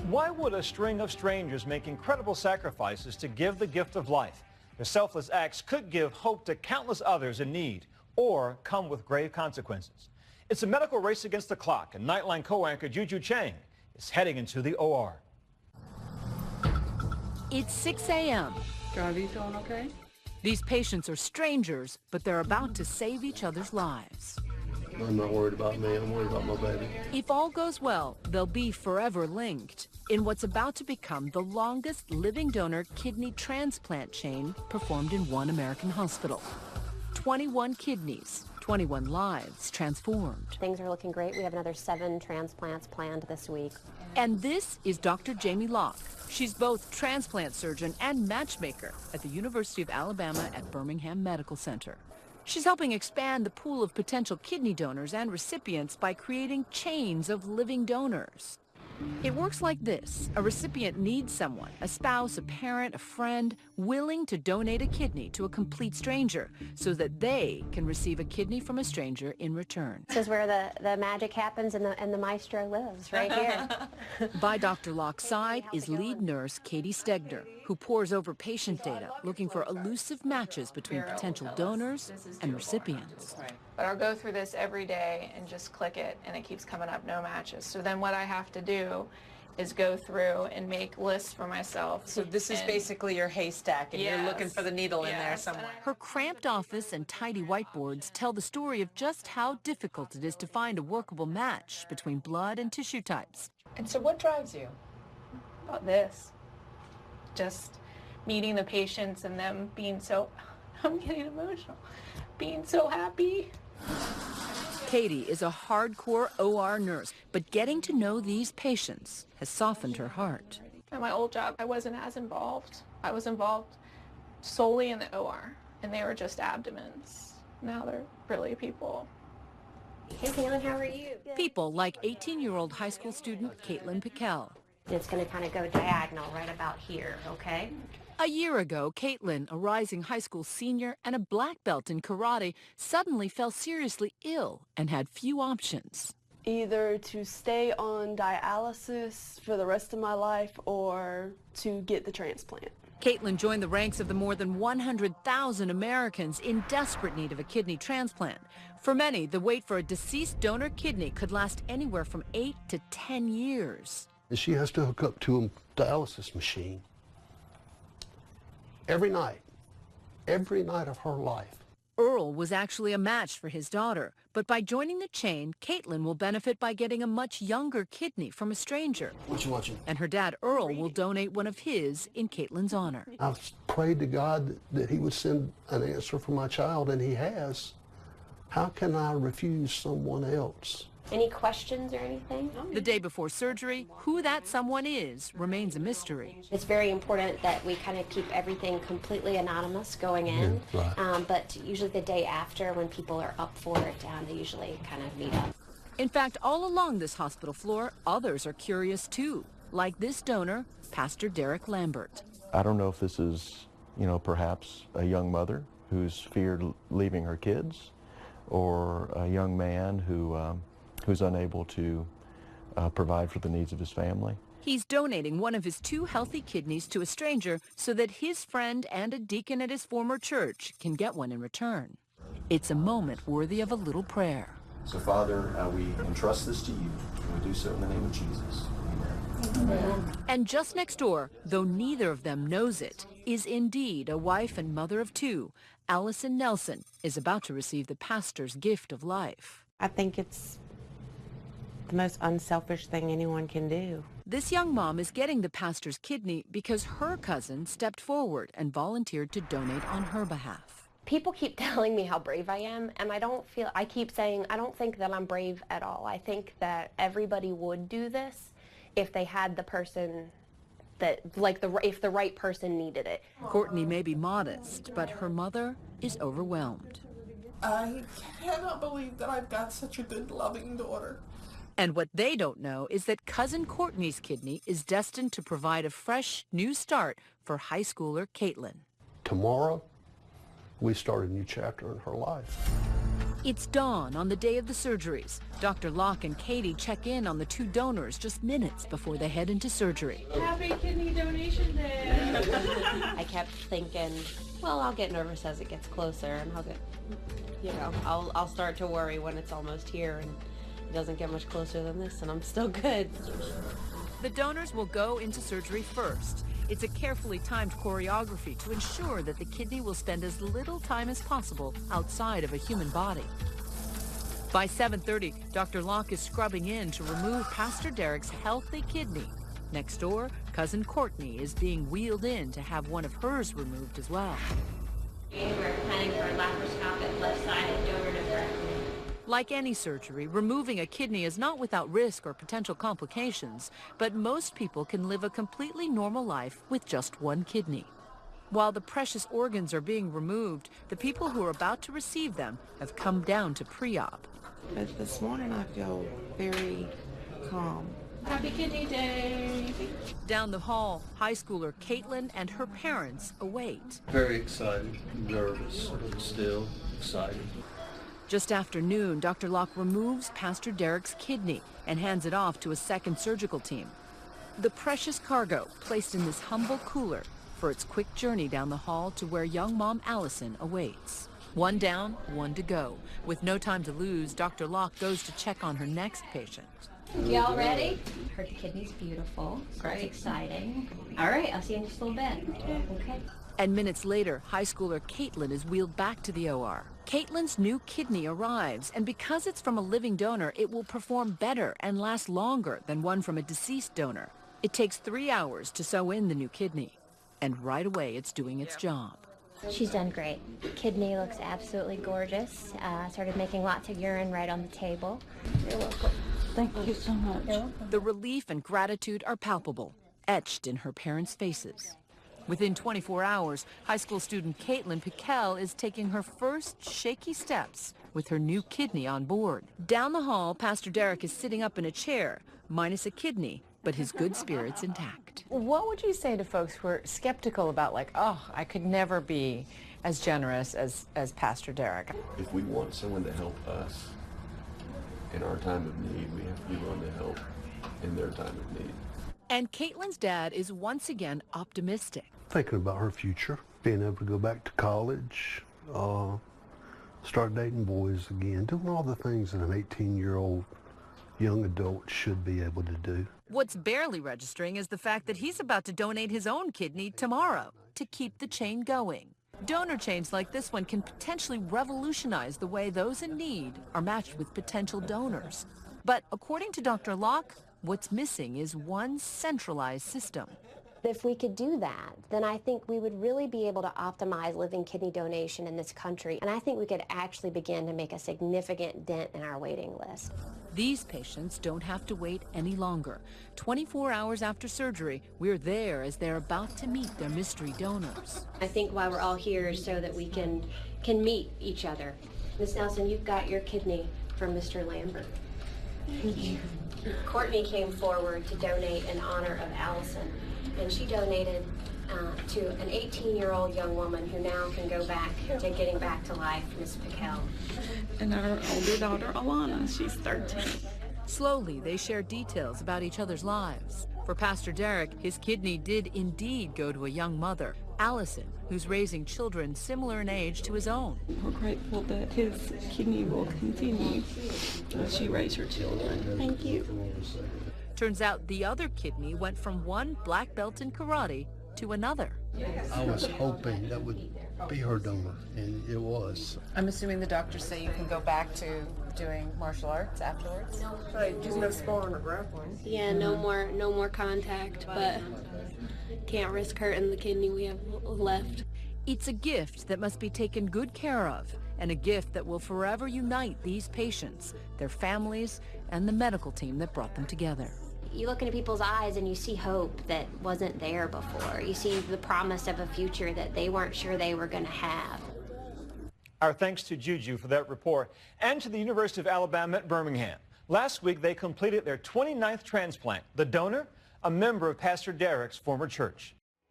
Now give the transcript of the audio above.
Why would a string of strangers make incredible sacrifices to give the gift of life? Their selfless acts could give hope to countless others in need or come with grave consequences. It's a medical race against the clock, and Nightline co-anchor Juju Chang is heading into the OR. It's 6 a.m. Are you feeling okay? These patients are strangers, but they're about to save each other's lives. I'm not worried about me, I'm worried about my baby. If all goes well, they'll be forever linked in what's about to become the longest living donor kidney transplant chain performed in one American hospital. 21 kidneys, 21 lives transformed. Things are looking great. We have another 7 transplants planned this week. And this is Dr. Jamie Locke. She's both transplant surgeon and matchmaker at the University of Alabama at Birmingham Medical Center. She's helping expand the pool of potential kidney donors and recipients by creating chains of living donors. It works like this. A recipient needs someone, a spouse, a parent, a friend, willing to donate a kidney to a complete stranger so that they can receive a kidney from a stranger in return. This is where the magic happens and the maestro lives, right here. By Dr. Locke's side is lead nurse Katie Stegner, who pores over patient data, looking for elusive matches between potential donors and recipients. But I'll go through this every day and just click it, and it keeps coming up, no matches. So then what I have to do is go through and make lists for myself. So this is basically your haystack, and you're looking for the needle in there somewhere. Her cramped office and tidy whiteboards tell the story of just how difficult it is to find a workable match between blood and tissue types. And so what drives you about this? Just meeting the patients and them being so, I'm getting emotional, being so happy. Katie is a hardcore OR nurse, but getting to know these patients has softened her heart. At my old job, I wasn't as involved. I was involved solely in the OR, and they were just abdomens. Now they're really people. Hey, Caitlin, how are you? People like 18-year-old high school student Caitlin Piquel. It's going to kind of go diagonal right about here, okay? A year ago, Caitlin, a rising high school senior and a black belt in karate, suddenly fell seriously ill and had few options. Either to stay on dialysis for the rest of my life or to get the transplant. Caitlin joined the ranks of the more than 100,000 Americans in desperate need of a kidney transplant. For many, the wait for a deceased donor kidney could last anywhere from 8 to 10 years. She has to hook up to a dialysis machine every night of her life. Earl was actually a match for his daughter, but by joining the chain, Caitlin will benefit by getting a much younger kidney from a stranger. What you watching? And her dad, Earl, will donate one of his in Caitlin's honor. I've prayed to God that he would send an answer for my child, and he has. How can I refuse someone else? Any questions or anything? The day before surgery, who that someone is remains a mystery. It's very important that we kind of keep everything completely anonymous going in, right. But usually the day after when people are up for it, they usually kind of meet up. In fact, all along this hospital floor, others are curious too, like this donor, Pastor Derek Lambert. I don't know if this is, perhaps a young mother who's feared leaving her kids, or a young man who's unable to provide for the needs of his family. He's donating one of his 2 healthy kidneys to a stranger so that his friend and a deacon at his former church can get one in return. It's a moment worthy of a little prayer. So, Father, we entrust this to you, and we do so in the name of Jesus. Amen. And just next door, though neither of them knows it, is indeed a wife and mother of 2. Allison Nelson is about to receive the pastor's gift of life. I think it's the most unselfish thing anyone can do. This young mom is getting the pastor's kidney because her cousin stepped forward and volunteered to donate on her behalf. People keep telling me how brave I am, and I keep saying, I don't think that I'm brave at all. I think that everybody would do this if they had the person that, if the right person needed it. Courtney may be modest, but her mother is overwhelmed. I cannot believe that I've got such a good, loving daughter. And what they don't know is that cousin Courtney's kidney is destined to provide a fresh, new start for high schooler Caitlin. Tomorrow, we start a new chapter in her life. It's dawn on the day of the surgeries. Dr. Locke and Katie check in on the two donors just minutes before they head into surgery. Happy Kidney Donation Day! I kept thinking, well, I'll get nervous as it gets closer, and I'll start to worry when it's almost here, and it doesn't get much closer than this, and I'm still good. The donors will go into surgery first. It's a carefully timed choreography to ensure that the kidney will spend as little time as possible outside of a human body. By 7:30, Dr. Locke is scrubbing in to remove Pastor Derek's healthy kidney. Next door, cousin Courtney is being wheeled in to have one of hers removed as well. We're planning for a laparoscopic left-sided donor nephrectomy. Like any surgery, removing a kidney is not without risk or potential complications, but most people can live a completely normal life with just one kidney. While the precious organs are being removed, the people who are about to receive them have come down to pre-op. But this morning I feel very calm. Happy Kidney Day! Down the hall, high schooler Caitlin and her parents await. Very excited, nervous, but still excited. Just after noon, Dr. Locke removes Pastor Derek's kidney and hands it off to a second surgical team. The precious cargo placed in this humble cooler for its quick journey down the hall to where young mom Allison awaits. One down, one to go. With no time to lose, Dr. Locke goes to check on her next patient. Y'all ready? Her kidney's beautiful. Great. It's exciting. All right, I'll see you in just a little bit. Okay. And minutes later, high schooler Caitlin is wheeled back to the OR. Caitlin's new kidney arrives, and because it's from a living donor, it will perform better and last longer than one from a deceased donor. It takes 3 hours to sew in the new kidney, and right away it's doing its job. She's done great. Kidney looks absolutely gorgeous. Started making lots of urine right on the table. You're welcome. Thank you so much. The relief and gratitude are palpable, etched in her parents' faces. Within 24 hours, high school student Caitlin Piquel is taking her first shaky steps with her new kidney on board. Down the hall, Pastor Derek is sitting up in a chair, minus a kidney, but his good spirits intact. What would you say to folks who are skeptical about, like, oh, I could never be as generous as Pastor Derek? If we want someone to help us in our time of need, we have to be willing to help in their time of need. And Caitlin's dad is once again optimistic. Thinking about her future, being able to go back to college, start dating boys again, doing all the things that an 18-year-old young adult should be able to do. What's barely registering is the fact that he's about to donate his own kidney tomorrow to keep the chain going. Donor chains like this one can potentially revolutionize the way those in need are matched with potential donors. But according to Dr. Locke, what's missing is one centralized system. If we could do that, then I think we would really be able to optimize living kidney donation in this country, and I think we could actually begin to make a significant dent in our waiting list. These patients don't have to wait any longer. 24 hours after surgery, we're there as they're about to meet their mystery donors. I think why we're all here is so that we can meet each other. Ms. Nelson, you've got your kidney from Mr. Lambert. Thank you. Courtney came forward to donate in honor of Allison, and she donated to an 18-year-old young woman who now can go back to getting back to life, Miss Piquel. And our older daughter, Alana, she's 13. Slowly, they share details about each other's lives. For Pastor Derek, his kidney did indeed go to a young mother, Allison, who's raising children similar in age to his own. We're grateful that his kidney will continue as she raises her children. Thank you. Turns out the other kidney went from one black belt in karate to another. I was hoping that would be her donor, and it was. I'm assuming the doctors say you can go back to doing martial arts afterwards? Right, just no sparring or grappling. Yeah, no more contact, but can't risk hurting the kidney we have left. It's a gift that must be taken good care of, and a gift that will forever unite these patients, their families, and the medical team that brought them together. You look into people's eyes and you see hope that wasn't there before. You see the promise of a future that they weren't sure they were going to have. Our thanks to Juju for that report, and to the University of Alabama at Birmingham. Last week, they completed their 29th transplant. The donor, a member of Pastor Derek's former church.